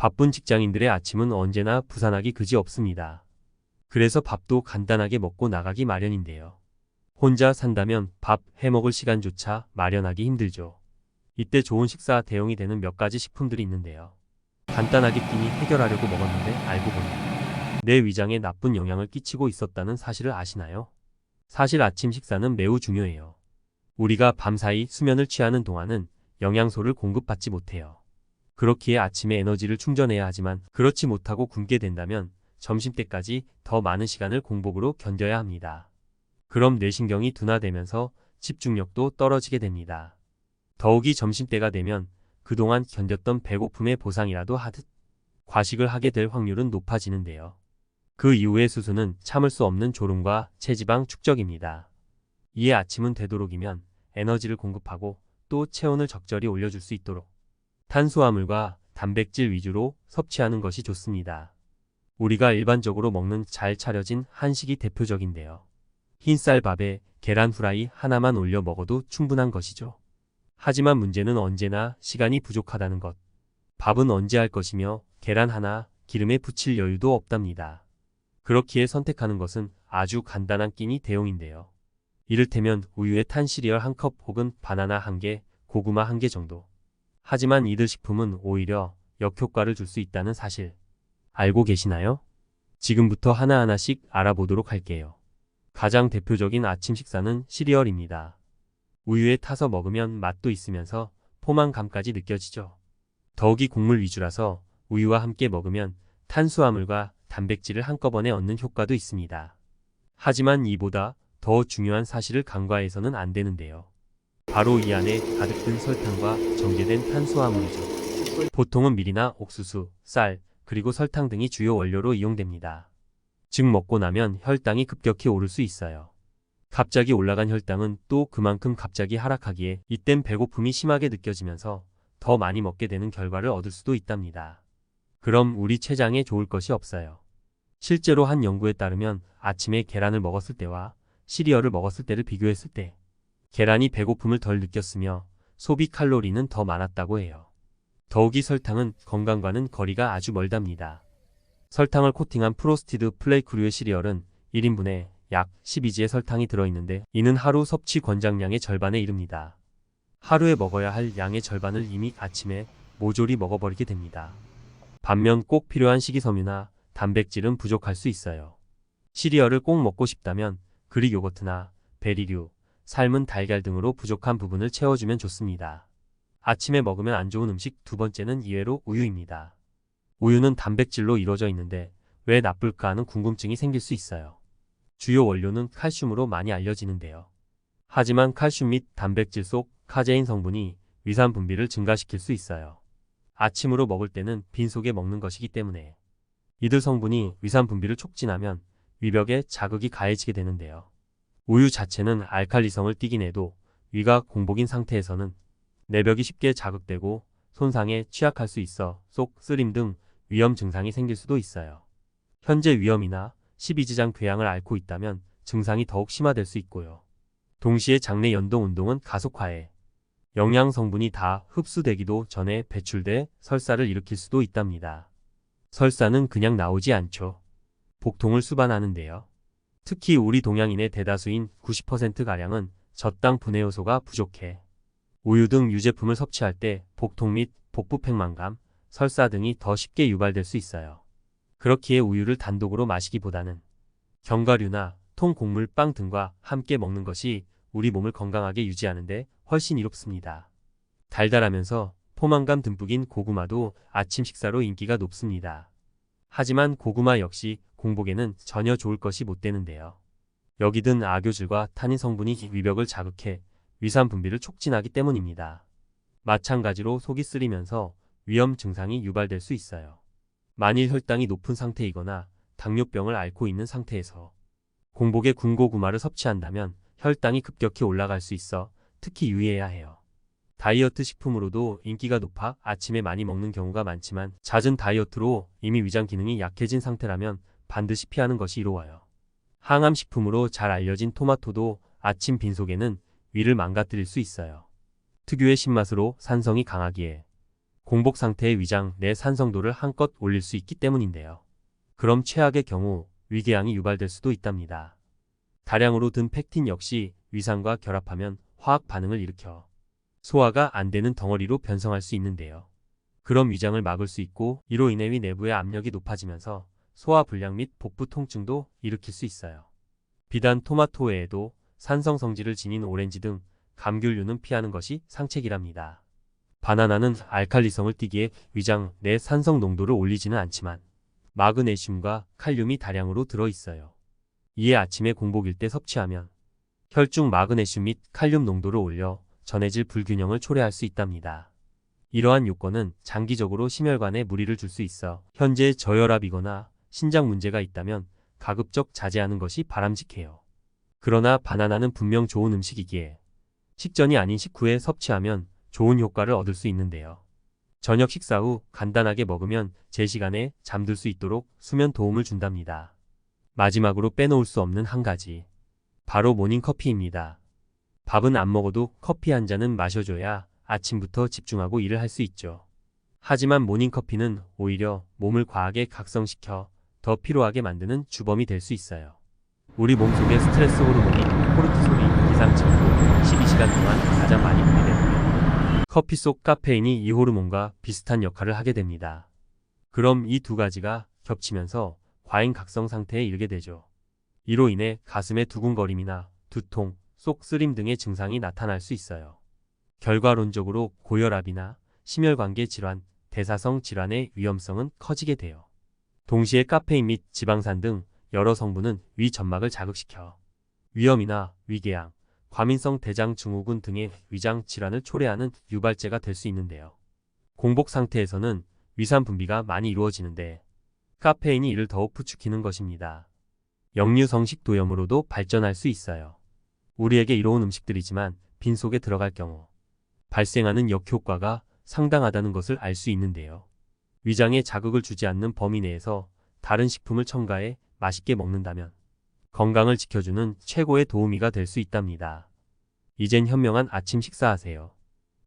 바쁜 직장인들의 아침은 언제나 부산하기 그지없습니다. 그래서 밥도 간단하게 먹고 나가기 마련인데요. 혼자 산다면 밥 해먹을 시간조차 마련하기 힘들죠. 이때 좋은 식사 대용이 되는 몇 가지 식품들이 있는데요. 간단하게 끼니 해결하려고 먹었는데 알고 보니 내 위장에 나쁜 영향을 끼치고 있었다는 사실을 아시나요? 사실 아침 식사는 매우 중요해요. 우리가 밤사이 수면을 취하는 동안은 영양소를 공급받지 못해요. 그렇기에 아침에 에너지를 충전해야 하지만 그렇지 못하고 굶게 된다면 점심때까지 더 많은 시간을 공복으로 견뎌야 합니다. 그럼 뇌신경이 둔화되면서 집중력도 떨어지게 됩니다. 더욱이 점심때가 되면 그동안 견뎠던 배고픔의 보상이라도 하듯 과식을 하게 될 확률은 높아지는데요. 그 이후의 수순은 참을 수 없는 졸음과 체지방 축적입니다. 이에 아침은 되도록이면 에너지를 공급하고 또 체온을 적절히 올려줄 수 있도록 탄수화물과 단백질 위주로 섭취하는 것이 좋습니다. 우리가 일반적으로 먹는 잘 차려진 한식이 대표적인데요. 흰쌀밥에 계란 후라이 하나만 올려 먹어도 충분한 것이죠. 하지만 문제는 언제나 시간이 부족하다는 것. 밥은 언제 할 것이며 계란 하나 기름에 부칠 여유도 없답니다. 그렇기에 선택하는 것은 아주 간단한 끼니 대용인데요. 이를테면 우유에 탄 시리얼 한 컵 혹은 바나나 한 개, 고구마 한 개 정도. 하지만 이들 식품은 오히려 역효과를 줄 수 있다는 사실 알고 계시나요? 지금부터 하나하나씩 알아보도록 할게요. 가장 대표적인 아침 식사는 시리얼입니다. 우유에 타서 먹으면 맛도 있으면서 포만감까지 느껴지죠. 더욱이 곡물 위주라서 우유와 함께 먹으면 탄수화물과 단백질을 한꺼번에 얻는 효과도 있습니다. 하지만 이보다 더 중요한 사실을 간과해서는 안 되는데요. 바로 이 안에 가득 든 설탕과 정제된 탄수화물이죠. 보통은 밀이나 옥수수, 쌀, 그리고 설탕 등이 주요 원료로 이용됩니다. 즉 먹고 나면 혈당이 급격히 오를 수 있어요. 갑자기 올라간 혈당은 또 그만큼 갑자기 하락하기에 이땐 배고픔이 심하게 느껴지면서 더 많이 먹게 되는 결과를 얻을 수도 있답니다. 그럼 우리 췌장에 좋을 것이 없어요. 실제로 한 연구에 따르면 아침에 계란을 먹었을 때와 시리얼을 먹었을 때를 비교했을 때 계란이 배고픔을 덜 느꼈으며 소비 칼로리는 더 많았다고 해요. 더욱이 설탕은 건강과는 거리가 아주 멀답니다. 설탕을 코팅한 프로스티드 플레이크류의 시리얼은 1인분에 약 12g의 설탕이 들어있는데 이는 하루 섭취 권장량의 절반에 이릅니다. 하루에 먹어야 할 양의 절반을 이미 아침에 모조리 먹어버리게 됩니다. 반면 꼭 필요한 식이섬유나 단백질은 부족할 수 있어요. 시리얼을 꼭 먹고 싶다면 그릭 요거트나 베리류, 삶은 달걀 등으로 부족한 부분을 채워주면 좋습니다. 아침에 먹으면 안 좋은 음식 두 번째는 이외로 우유입니다. 우유는 단백질로 이루어져 있는데 왜 나쁠까 하는 궁금증이 생길 수 있어요. 주요 원료는 칼슘으로 많이 알려지는데요. 하지만 칼슘 및 단백질 속 카제인 성분이 위산 분비를 증가시킬 수 있어요. 아침으로 먹을 때는 빈속에 먹는 것이기 때문에 이들 성분이 위산 분비를 촉진하면 위벽에 자극이 가해지게 되는데요. 우유 자체는 알칼리성을 띠긴 해도 위가 공복인 상태에서는 내벽이 쉽게 자극되고 손상에 취약할 수 있어 속 쓰림 등 위험 증상이 생길 수도 있어요. 현재 위염이나 십이지장 궤양을 앓고 있다면 증상이 더욱 심화될 수 있고요. 동시에 장내 연동 운동은 가속화해 영양 성분이 다 흡수되기도 전에 배출돼 설사를 일으킬 수도 있답니다. 설사는 그냥 나오지 않죠. 복통을 수반하는데요. 특히 우리 동양인의 대다수인 90%가량은 저당 분해 요소가 부족해 우유 등 유제품을 섭취할 때 복통 및 복부 팽만감, 설사 등이 더 쉽게 유발될 수 있어요. 그렇기에 우유를 단독으로 마시기보다는 견과류나 통곡물 빵 등과 함께 먹는 것이 우리 몸을 건강하게 유지하는데 훨씬 이롭습니다. 달달하면서 포만감 듬뿍인 고구마도 아침 식사로 인기가 높습니다. 하지만 고구마 역시 공복에는 전혀 좋을 것이 못 되는데요. 여기 든 악교질과 타닌 성분이 위벽을 자극해 위산 분비를 촉진하기 때문입니다. 마찬가지로 속이 쓰리면서 위험 증상이 유발될 수 있어요. 만일 혈당이 높은 상태이거나 당뇨병을 앓고 있는 상태에서 공복에 군고구마를 섭취한다면 혈당이 급격히 올라갈 수 있어 특히 유의해야 해요. 다이어트 식품으로도 인기가 높아 아침에 많이 먹는 경우가 많지만 잦은 다이어트로 이미 위장 기능이 약해진 상태라면 반드시 피하는 것이 이로워요. 항암식품으로 잘 알려진 토마토도 아침 빈속에는 위를 망가뜨릴 수 있어요. 특유의 신맛으로 산성이 강하기에 공복 상태의 위장 내 산성도를 한껏 올릴 수 있기 때문인데요. 그럼 최악의 경우 위궤양이 유발될 수도 있답니다. 다량으로 든 팩틴 역시 위산과 결합하면 화학 반응을 일으켜 소화가 안 되는 덩어리로 변성할 수 있는데요. 그럼 위장을 막을 수 있고 이로 인해 위 내부의 압력이 높아지면서 소화 불량 및 복부 통증도 일으킬 수 있어요. 비단 토마토 외에도 산성 성질을 지닌 오렌지 등 감귤류는 피하는 것이 상책이랍니다. 바나나는 알칼리성을 띠기에 위장 내 산성 농도를 올리지는 않지만 마그네슘과 칼륨이 다량으로 들어있어요. 이에 아침에 공복일 때 섭취하면 혈중 마그네슘 및 칼륨 농도를 올려 전해질 불균형을 초래할 수 있답니다. 이러한 요건은 장기적으로 심혈관에 무리를 줄 수 있어 현재 저혈압이거나 신장 문제가 있다면 가급적 자제하는 것이 바람직해요. 그러나 바나나는 분명 좋은 음식이기에 식전이 아닌 식후에 섭취하면 좋은 효과를 얻을 수 있는데요. 저녁 식사 후 간단하게 먹으면 제 시간에 잠들 수 있도록 수면 도움을 준답니다. 마지막으로 빼놓을 수 없는 한 가지. 바로 모닝커피입니다. 밥은 안 먹어도 커피 한 잔은 마셔줘야 아침부터 집중하고 일을 할 수 있죠. 하지만 모닝커피는 오히려 몸을 과하게 각성시켜 더 피로하게 만드는 주범이 될 수 있어요. 우리 몸속의 스트레스 호르몬인 코르티솔이 기상치 후 12시간 동안 가장 많이 분비됩니다. 커피 속 카페인이 이 호르몬과 비슷한 역할을 하게 됩니다. 그럼 이 두 가지가 겹치면서 과잉 각성 상태에 이르게 되죠. 이로 인해 가슴의 두근거림이나 두통, 속 쓰림 등의 증상이 나타날 수 있어요. 결과론적으로 고혈압이나 심혈관계 질환, 대사성 질환의 위험성은 커지게 돼요. 동시에 카페인 및 지방산 등 여러 성분은 위 점막을 자극시켜 위염이나 위궤양, 과민성 대장 증후군 등의 위장 질환을 초래하는 유발제가 될 수 있는데요. 공복 상태에서는 위산 분비가 많이 이루어지는데 카페인이 이를 더욱 부추기는 것입니다. 역류성식도염으로도 발전할 수 있어요. 우리에게 이로운 음식들이지만 빈속에 들어갈 경우 발생하는 역효과가 상당하다는 것을 알 수 있는데요. 위장에 자극을 주지 않는 범위 내에서 다른 식품을 첨가해 맛있게 먹는다면 건강을 지켜주는 최고의 도우미가 될 수 있답니다. 이젠 현명한 아침 식사하세요.